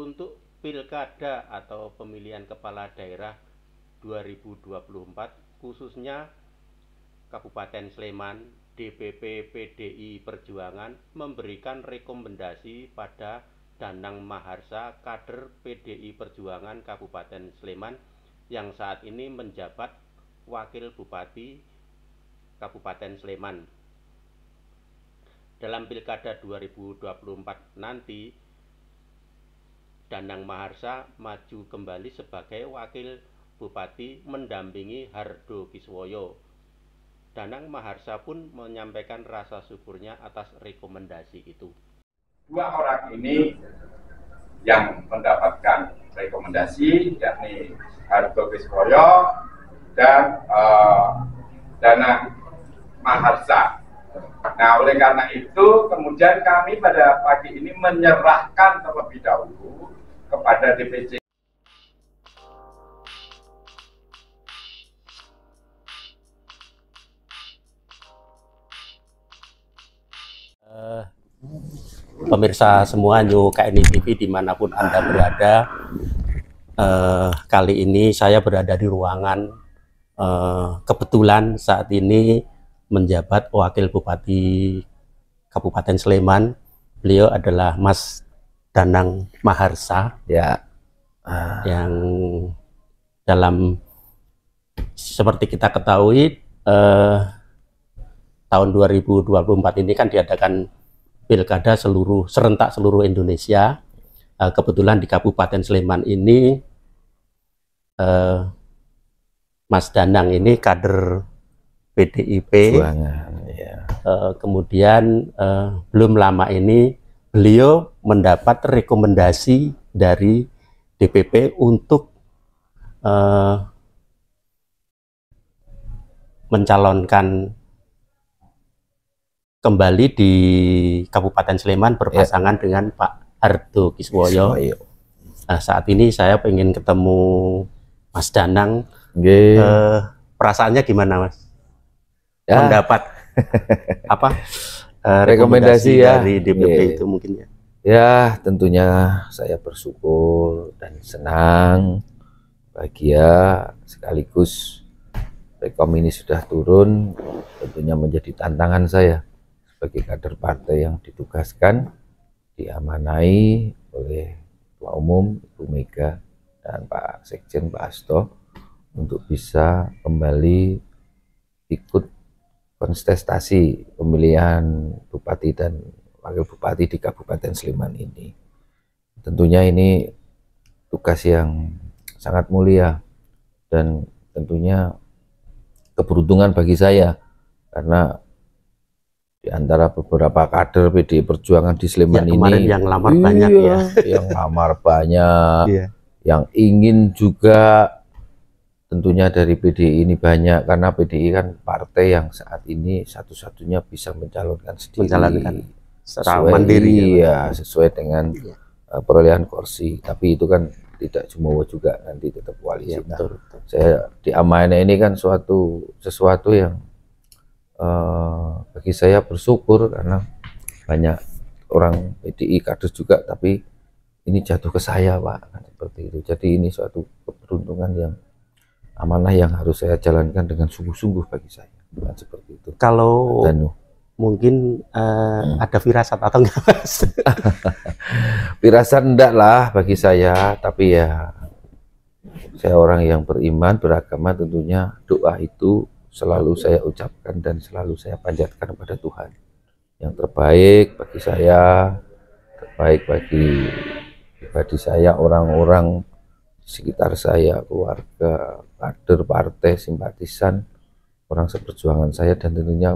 Untuk pilkada atau pemilihan kepala daerah 2024 khususnya Kabupaten Sleman, DPP PDI Perjuangan memberikan rekomendasi pada Danang Maharsa, kader PDI Perjuangan Kabupaten Sleman yang saat ini menjabat Wakil Bupati Kabupaten Sleman. Dalam pilkada 2024 nanti, Danang Maharsa maju kembali sebagai Wakil Bupati mendampingi Hardo Kiswoyo. Danang Maharsa pun menyampaikan rasa syukurnya atas rekomendasi itu. Dua orang ini yang mendapatkan rekomendasi, yakni Hardo Kiswoyo dan Danang Maharsa. Nah, oleh karena itu kemudian kami pada pagi ini menyerahkan terlebih dahulu kepada DPC. Pemirsa semua New KNI TV dimanapun Anda berada, kali ini saya berada di ruangan kebetulan saat ini menjabat Wakil Bupati Kabupaten Sleman. Beliau adalah Mas Danang Maharsa ya, yang dalam seperti kita ketahui tahun 2024 ini kan diadakan pilkada serentak seluruh Indonesia. Kebetulan di Kabupaten Sleman ini Mas Danang ini kader PDIP ya. Kemudian belum lama ini beliau mendapat rekomendasi dari DPP untuk mencalonkan kembali di Kabupaten Sleman berpasangan dengan Pak Hardo Kiswoyo. Nah, saat ini saya pengen ketemu Mas Danang. Perasaannya gimana, Mas? Ya. Mendapat apa rekomendasi ya dari DPP itu mungkin ya? Ya, tentunya saya bersyukur dan senang, bahagia, sekaligus rekom ini sudah turun, tentunya menjadi tantangan saya sebagai kader partai yang ditugaskan, diamanai oleh Ketua Umum Ibu Mega dan Pak Sekjen Pak Hasto untuk bisa kembali ikut kontestasi pemilihan Bupati dan Wakil Bupati di Kabupaten Sleman ini. Tentunya ini tugas yang sangat mulia dan tentunya keberuntungan bagi saya, karena di antara beberapa kader PDI Perjuangan di Sleman ya, ini yang lamar banyak ya, yang lamar banyak, yang ingin juga tentunya dari PDI ini banyak, karena PDI kan partai yang saat ini satu-satunya bisa mencalonkan sendiri, sesuai mandiri ya, sesuai dengan perolehan kursi. Tapi itu kan tidak cuma juga, nanti tetap koalisi. Ya, betul. Saya diamanai ini kan sesuatu yang bagi saya bersyukur, karena banyak orang PDI kader juga, tapi ini jatuh ke saya, Pak, kan seperti itu. Jadi ini suatu keberuntungan yang amanah yang harus saya jalankan dengan sungguh-sungguh bagi saya, bukan seperti itu. Kalau mungkin ada firasat atau enggak, Mas? Firasat enggak lah bagi saya, tapi ya saya orang yang beriman, beragama, tentunya doa itu selalu saya ucapkan dan selalu saya panjatkan kepada Tuhan. Yang terbaik bagi saya, terbaik bagi pribadi saya, orang-orang sekitar saya, keluarga, kader partai, simpatisan, orang seperjuangan saya, dan tentunya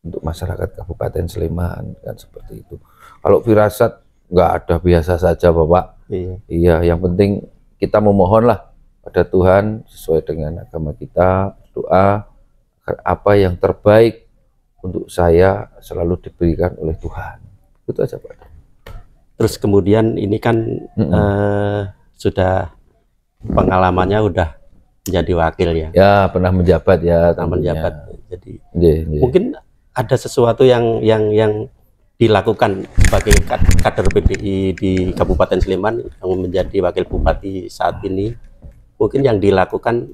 untuk masyarakat Kabupaten Sleman, kan seperti itu. Kalau firasat nggak ada, biasa saja, Bapak. Iya, yang penting kita memohonlah pada Tuhan sesuai dengan agama kita, berdoa agar apa yang terbaik untuk saya selalu diberikan oleh Tuhan. Itu aja, Pak. Terus kemudian ini kan sudah pengalamannya udah menjadi wakil ya? Ya, pernah menjabat ya. Pernah menjabat. Jadi mungkin ada sesuatu yang dilakukan sebagai kader PDI di Kabupaten Sleman yang menjadi wakil bupati saat ini, mungkin yang dilakukan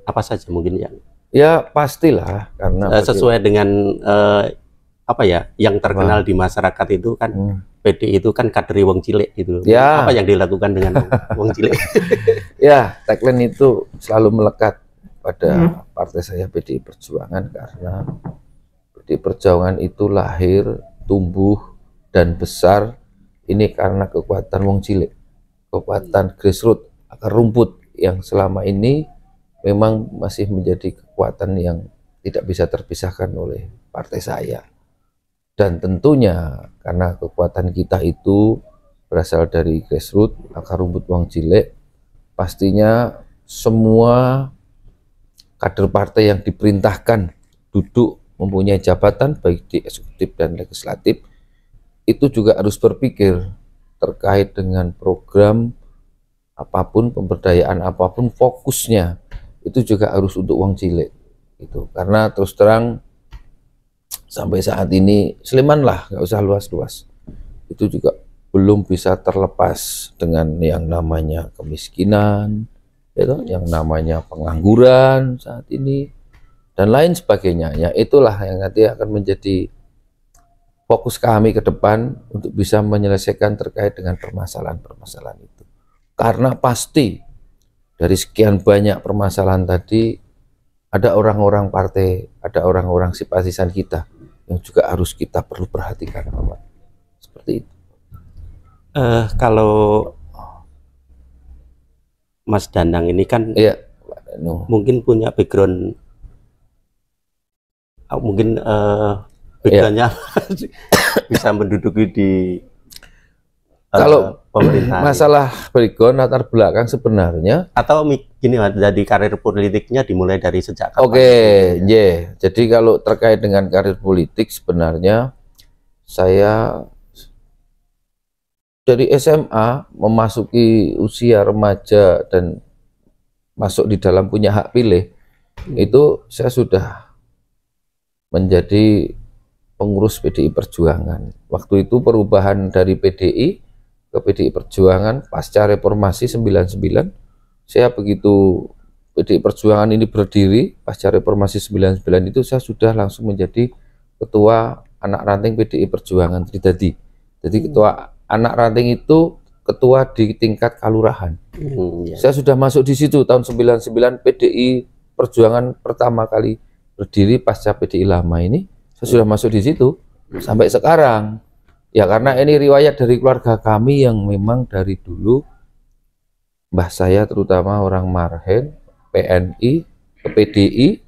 apa saja mungkin yang ya pastilah karena sesuai dengan apa ya yang terkenal di masyarakat itu kan PDI itu kan kaderi wong cilik gitu. Ya. Apa yang dilakukan dengan wong cilik? Ya, tagline itu selalu melekat pada partai saya PDI Perjuangan karena PDI Perjuangan itu lahir, tumbuh dan besar ini karena kekuatan wong cilik, kekuatan grassroots, akar rumput yang selama ini memang masih menjadi kekuatan yang tidak bisa terpisahkan oleh partai saya. Dan tentunya karena kekuatan kita itu berasal dari grassroots, akar rumput wong cilik, pastinya semua kader partai yang diperintahkan duduk mempunyai jabatan baik di eksekutif dan legislatif itu juga harus berpikir terkait dengan program apapun, pemberdayaan apapun, fokusnya itu juga harus untuk wong cilik itu. Karena terus terang sampai saat ini Sleman lah, nggak usah luas-luas, itu juga belum bisa terlepas dengan yang namanya kemiskinan, yang namanya pengangguran saat ini dan lain sebagainya. Ya itulah yang nanti akan menjadi fokus kami ke depan untuk bisa menyelesaikan terkait dengan permasalahan-permasalahan itu. Karena pasti dari sekian banyak permasalahan tadi ada orang-orang partai, ada orang-orang simpatisan kita yang juga harus kita perlu perhatikan, Bapak. Seperti itu. Kalau Mas Danang ini kan mungkin punya background, mungkin backgroundnya bisa menduduki di kalau pemerintahan. Masalah background latar belakang sebenarnya atau gini, jadi karir politiknya dimulai dari sejak kapan? Oke, jadi kalau terkait dengan karir politik sebenarnya saya dari SMA memasuki usia remaja dan masuk di dalam punya hak pilih, itu saya sudah menjadi pengurus PDI Perjuangan. Waktu itu perubahan dari PDI ke PDI Perjuangan pasca reformasi 99, saya begitu PDI Perjuangan ini berdiri pasca reformasi 99 itu saya sudah langsung menjadi ketua anak ranting PDI Perjuangan Tridadi. Jadi ketua anak ranting itu ketua di tingkat kalurahan. Saya sudah masuk di situ tahun 99, PDI Perjuangan pertama kali berdiri pasca PDI lama ini, saya sudah masuk di situ sampai sekarang. Ya karena ini riwayat dari keluarga kami yang memang dari dulu mbah saya terutama orang Marhen, PNI, ke PDI,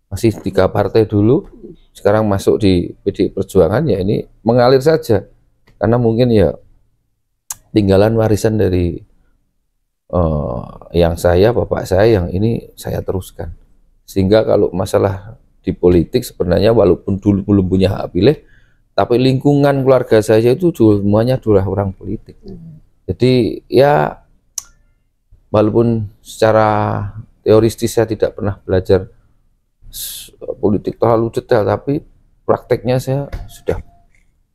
masih 3 partai dulu, sekarang masuk di PDI Perjuangan, ya ini mengalir saja. Karena mungkin ya tinggalan warisan dari yang saya, bapak saya yang ini saya teruskan. Sehingga kalau masalah di politik sebenarnya walaupun dulu belum punya hak pilih, tapi lingkungan keluarga saya itu semuanya adalah orang politik. Jadi ya walaupun secara teoristis saya tidak pernah belajar politik terlalu detail, tapi prakteknya saya sudah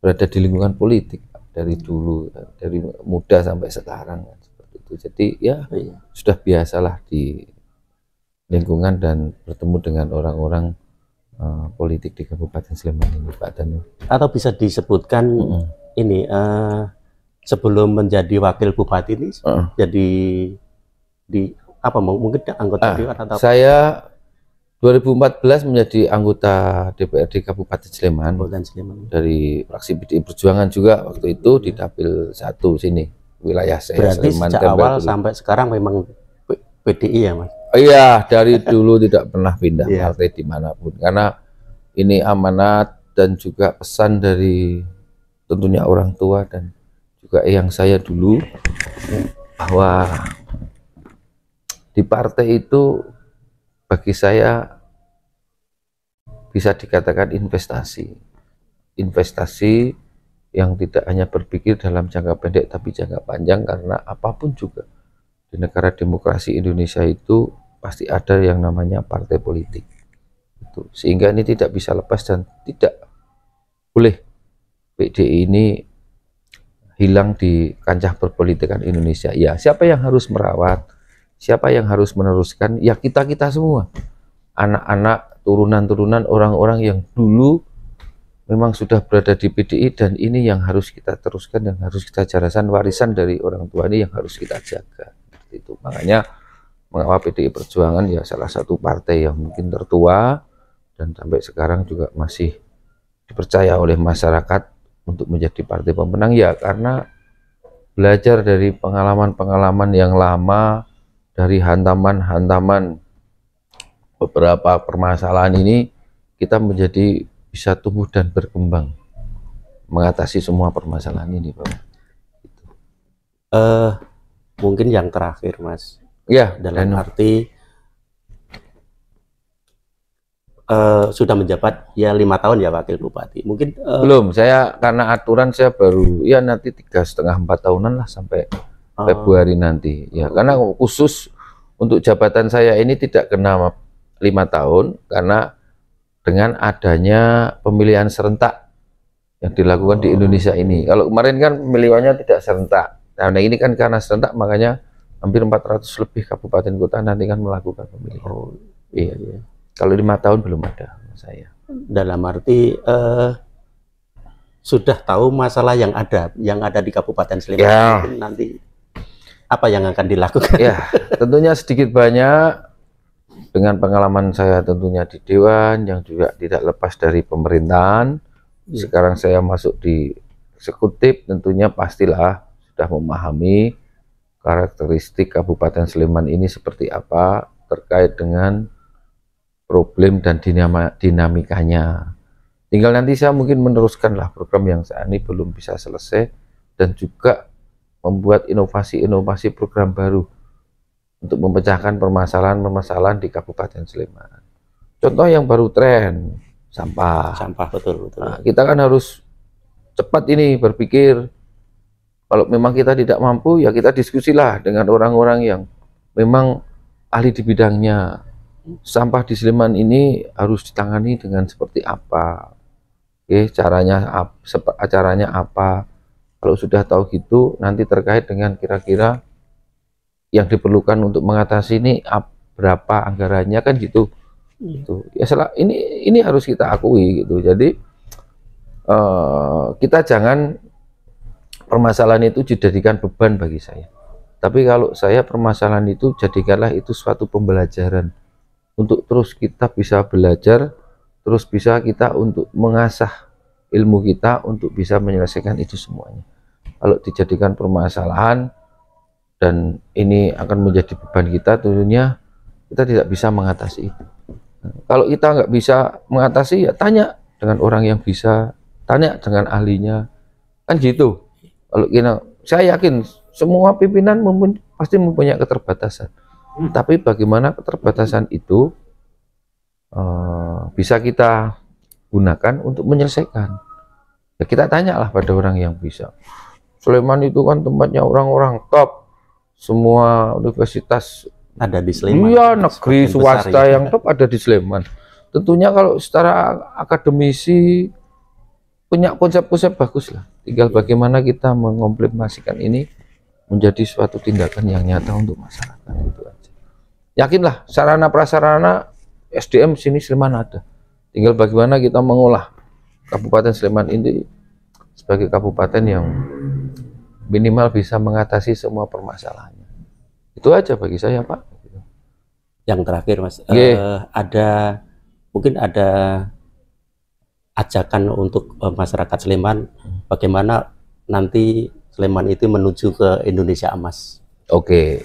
berada di lingkungan politik dari dulu, dari muda sampai sekarang seperti itu. Jadi ya sudah biasalah di lingkungan dan bertemu dengan orang-orang politik di Kabupaten Sleman ini, Pak Danu. Atau bisa disebutkan ini sebelum menjadi wakil bupati ini jadi di apa mungkin anggota dewan atau saya 2014 menjadi anggota DPRD Kabupaten Sleman, dari fraksi PDI Perjuangan juga waktu itu di Dapil 1 sini wilayah saya. Berarti Sleman, sejak awal sampai sekarang memang PDI ya Mas? Iya, dari dulu tidak pernah pindah partai dimanapun karena ini amanat dan juga pesan dari tentunya orang tua dan juga yang saya dulu, bahwa di partai itu bagi saya bisa dikatakan investasi yang tidak hanya berpikir dalam jangka pendek tapi jangka panjang, karena apapun juga di negara demokrasi Indonesia itu pasti ada yang namanya partai politik itu, sehingga ini tidak bisa lepas dan tidak boleh PDI ini hilang di kancah perpolitikan Indonesia. Ya, siapa yang harus merawat? Siapa yang harus meneruskan? Ya kita-kita semua. Anak-anak, turunan-turunan orang-orang yang dulu memang sudah berada di PDI, dan ini yang harus kita teruskan, yang harus kita jarasan, warisan dari orang tua ini yang harus kita jaga. Itu makanya mengapa PDI Perjuangan ya salah satu partai yang mungkin tertua dan sampai sekarang juga masih dipercaya oleh masyarakat untuk menjadi partai pemenang, ya karena belajar dari pengalaman-pengalaman yang lama, dari hantaman-hantaman beberapa permasalahan ini, kita menjadi bisa tumbuh dan berkembang mengatasi semua permasalahan ini, Pak. Mungkin yang terakhir, Mas. Ya, dalam arti sudah menjabat ya 5 tahun ya Wakil Bupati. Mungkin belum, saya karena aturan saya baru ya nanti 3,5-4 tahunan lah sampai Februari nanti. Ya, karena khusus untuk jabatan saya ini tidak kena 5 tahun karena dengan adanya pemilihan serentak yang dilakukan di Indonesia ini. Kalau kemarin kan pemilihannya tidak serentak. Nah, ini kan karena serentak makanya hampir 400 lebih kabupaten kota nanti kan melakukan pemilihan. Iya, iya. Kalau 5 tahun belum ada saya. Dalam arti sudah tahu masalah yang ada di Kabupaten Sleman. Ya. Nanti apa yang akan dilakukan? Ya, tentunya sedikit banyak dengan pengalaman saya tentunya di Dewan yang juga tidak lepas dari pemerintahan. Sekarang saya masuk di eksekutif, tentunya pastilah sudah memahami karakteristik Kabupaten Sleman ini seperti apa terkait dengan problem dan dinamikanya. Tinggal nanti saya mungkin meneruskanlah program yang saat ini belum bisa selesai dan juga membuat inovasi-inovasi program baru untuk memecahkan permasalahan-permasalahan di Kabupaten Sleman. Contoh yang baru tren sampah. Sampah, betul. Nah, kita kan harus cepat ini berpikir. Kalau memang kita tidak mampu, ya kita diskusilah dengan orang-orang yang memang ahli di bidangnya. Sampah di Sleman ini harus ditangani dengan seperti apa? Oke, caranya apa? Kalau sudah tahu gitu, nanti terkait dengan kira-kira yang diperlukan untuk mengatasi ini berapa anggarannya kan gitu. Gitu. Ya ini harus kita akui gitu. Jadi kita jangan permasalahan itu dijadikan beban bagi saya. Tapi kalau saya permasalahan itu jadikanlah itu suatu pembelajaran untuk terus kita bisa belajar, terus bisa kita untuk mengasah ilmu kita untuk bisa menyelesaikan itu semuanya. Kalau dijadikan permasalahan dan ini akan menjadi beban kita, tentunya kita tidak bisa mengatasi itu. Kalau kita nggak bisa mengatasi, ya tanya dengan orang yang bisa, tanya dengan ahlinya, kan gitu. Kalau saya yakin semua pimpinan pasti mempunyai keterbatasan. Tapi bagaimana keterbatasan itu bisa kita gunakan untuk menyelesaikan? Ya kita tanyalah pada orang yang bisa. Sleman itu kan tempatnya orang-orang top, semua universitas ada di Sleman. Iya, negeri swasta yang top ada di Sleman. Tentunya kalau secara akademisi punya konsep-konsep bagus lah. Tinggal bagaimana kita mengimplementasikan ini menjadi suatu tindakan yang nyata untuk masyarakat, itu aja. Yakinlah sarana prasarana SDM sini Sleman ada. Tinggal bagaimana kita mengolah Kabupaten Sleman ini sebagai kabupaten yang minimal bisa mengatasi semua permasalahannya. Itu aja bagi saya, Pak. Yang terakhir, Mas, mungkin ada ajakan untuk masyarakat Sleman bagaimana nanti Sleman itu menuju ke Indonesia Emas. Oke,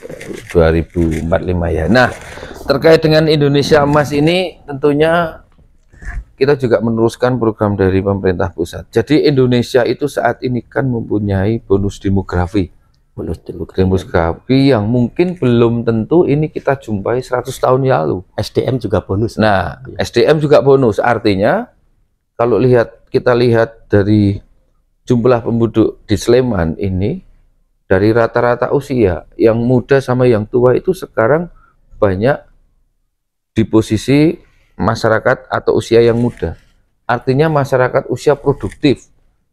2045 ya. Nah, terkait dengan Indonesia Emas ini tentunya kita juga meneruskan program dari pemerintah pusat. Jadi Indonesia itu saat ini kan mempunyai bonus demografi. Bonus demografi yang mungkin belum tentu ini kita jumpai 100 tahun yang lalu. SDM juga bonus. Nah, SDM juga bonus. Artinya kalau kita lihat dari jumlah penduduk di Sleman ini, dari rata-rata usia yang muda sama yang tua itu sekarang banyak di posisi masyarakat atau usia yang muda. Artinya masyarakat usia produktif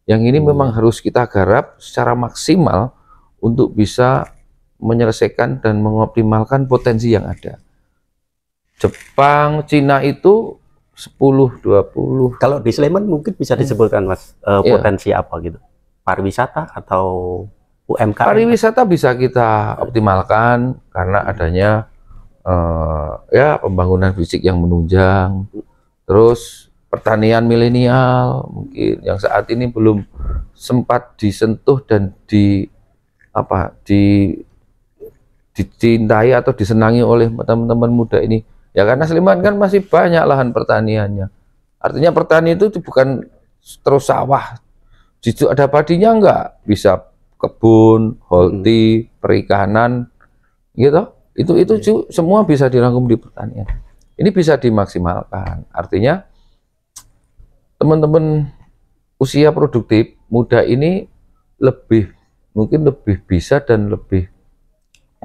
Yang ini memang harus kita garap secara maksimal untuk bisa menyelesaikan dan mengoptimalkan potensi yang ada. Jepang, Cina itu 10, 20. Kalau di Sleman mungkin bisa disebutkan Mas, potensi apa gitu? Pariwisata atau UMKM? Pariwisata bisa kita optimalkan karena adanya ya pembangunan fisik yang menunjang. Terus pertanian milenial mungkin yang saat ini belum sempat disentuh dan dicintai atau disenangi oleh teman-teman muda ini. Ya karena Sleman kan masih banyak lahan pertaniannya. Artinya pertanian itu bukan terus sawah. Justru ada padinya enggak, bisa kebun, holti, perikanan, gitu. Itu semua bisa dirangkum di pertanian. Ini bisa dimaksimalkan. Artinya teman-teman usia produktif muda ini mungkin lebih bisa dan lebih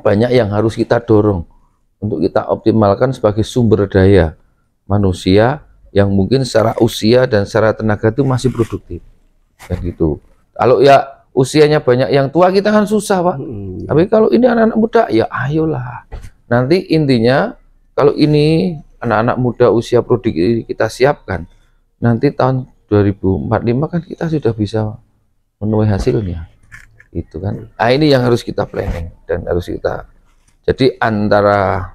banyak yang harus kita dorong untuk kita optimalkan sebagai sumber daya manusia yang mungkin secara usia dan secara tenaga itu masih produktif. Dan gitu. Kalau ya usianya banyak yang tua kita kan susah, Pak. Tapi kalau ini anak-anak muda ya ayolah. Nanti intinya kalau ini anak-anak muda usia produktif kita siapkan, nanti tahun 2045 kan kita sudah bisa menuai hasilnya, itu kan. Nah, ini yang harus kita planning dan harus kita. Jadi antara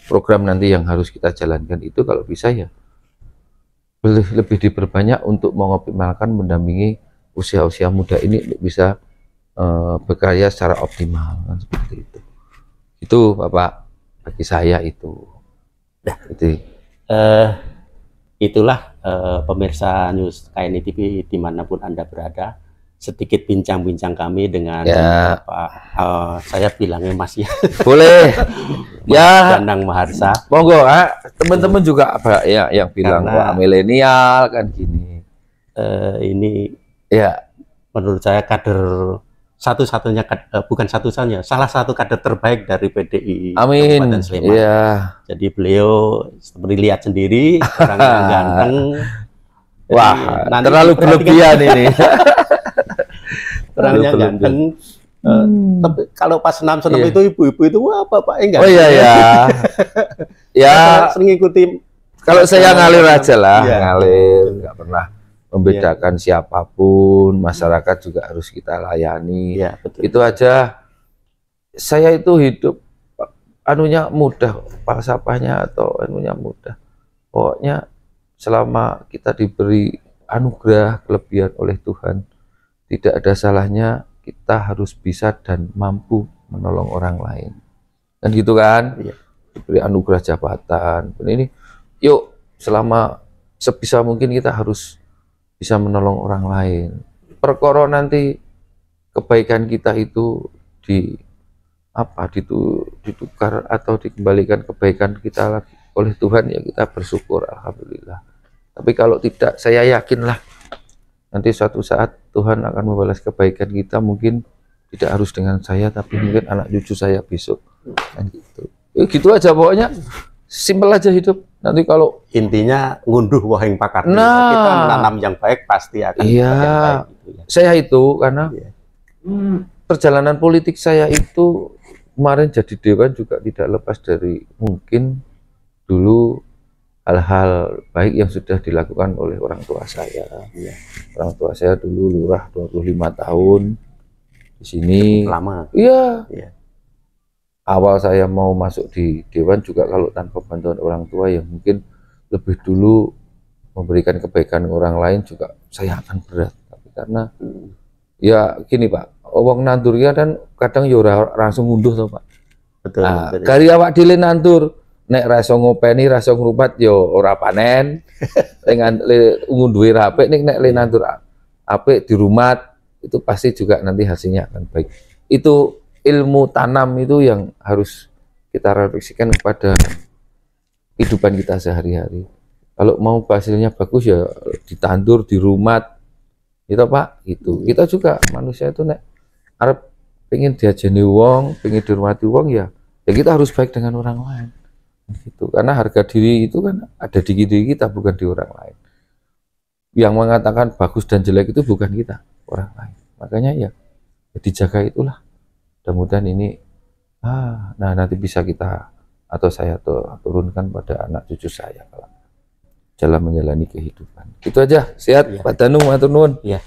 program nanti yang harus kita jalankan itu kalau bisa ya lebih diperbanyak untuk mengoptimalkan mendampingi usia-usia muda ini untuk bisa bekerja secara optimal, kan seperti itu. Itu Bapak bagi saya itu. Nah, itu. Itulah pemirsa News KNI TV dimanapun Anda berada, sedikit bincang-bincang kami dengan Bapak, saya bilangnya Mas ya. Boleh. Ya. Danang Maharsa. Monggo, teman-teman juga apa ya yang bilang wah milenial kan gini. Ini ya menurut saya kader satu-satunya, bukan satu-satunya, salah satu kader terbaik dari PDI Kabupaten Sleman. Ya. Jadi beliau seperti lihat sendiri, orang yang ganteng. Wah, terlalu berlebihan ini. Orangnya ganteng. Tapi kalau pas senam-senam itu ibu-ibu itu wah bapak enggak. Oh iya ya. Ya sering ikuti. Kalau saya ngalir aja lah, ngalir, nggak pernah membedakan siapapun, masyarakat juga harus kita layani. Ya, betul. Itu aja. Saya itu hidup anunya mudah, falsafahnya atau anunya mudah. Pokoknya selama kita diberi anugerah kelebihan oleh Tuhan, tidak ada salahnya kita harus bisa dan mampu menolong orang lain. Dan gitu kan? Ya. Diberi anugerah jabatan. Ini yuk selama sebisa mungkin kita harus bisa menolong orang lain. Perkara nanti kebaikan kita itu ditukar atau dikembalikan kebaikan kita lagi oleh Tuhan, ya kita bersyukur, alhamdulillah. Tapi kalau tidak, saya yakinlah nanti suatu saat Tuhan akan membalas kebaikan kita, mungkin tidak harus dengan saya, tapi mungkin anak cucu saya besok. Dan gitu. Gitu aja pokoknya. Simpel aja hidup. Nanti kalau intinya ngunduh wahing pakar, kita menanam yang baik pasti akan yang baik. Gitu ya. Saya itu karena perjalanan politik saya itu kemarin jadi dewan juga tidak lepas dari mungkin dulu hal-hal baik yang sudah dilakukan oleh orang tua saya. Ya. Orang tua saya dulu lurah 25 tahun di sini. Lama. Iya. Ya. Awal saya mau masuk di dewan juga kalau tanpa bantuan orang tua yang mungkin lebih dulu memberikan kebaikan orang lain juga saya akan berat. Tapi karena ya gini Pak, wong nandur ya dan kadang ya langsung munduh toh Pak. Betul. Nah, dari awak dhewe nandur nek rasa ngopeni rasa ngrupat yo ora panen. Dengan ngunduhi apik nek nandur apik di rumah itu pasti juga nanti hasilnya akan baik. Itu ilmu tanam itu yang harus kita refleksikan kepada kehidupan kita sehari-hari. Kalau mau hasilnya bagus ya ditandur di rumah, gitu Pak. Gitu. Kita juga manusia itu nek arep pengen diajeni wong, pengen dihormati wong ya kita harus baik dengan orang lain. Gitu. Karena harga diri itu kan ada di diri kita bukan di orang lain. Yang mengatakan bagus dan jelek itu bukan kita, orang lain. Makanya ya dijaga itulah. Mudah-mudahan ini nah nanti bisa kita atau saya turunkan pada anak cucu saya kalau dalam menjalani kehidupan. Itu aja. Sehat, Pak Danung, matur nuwun. Ya.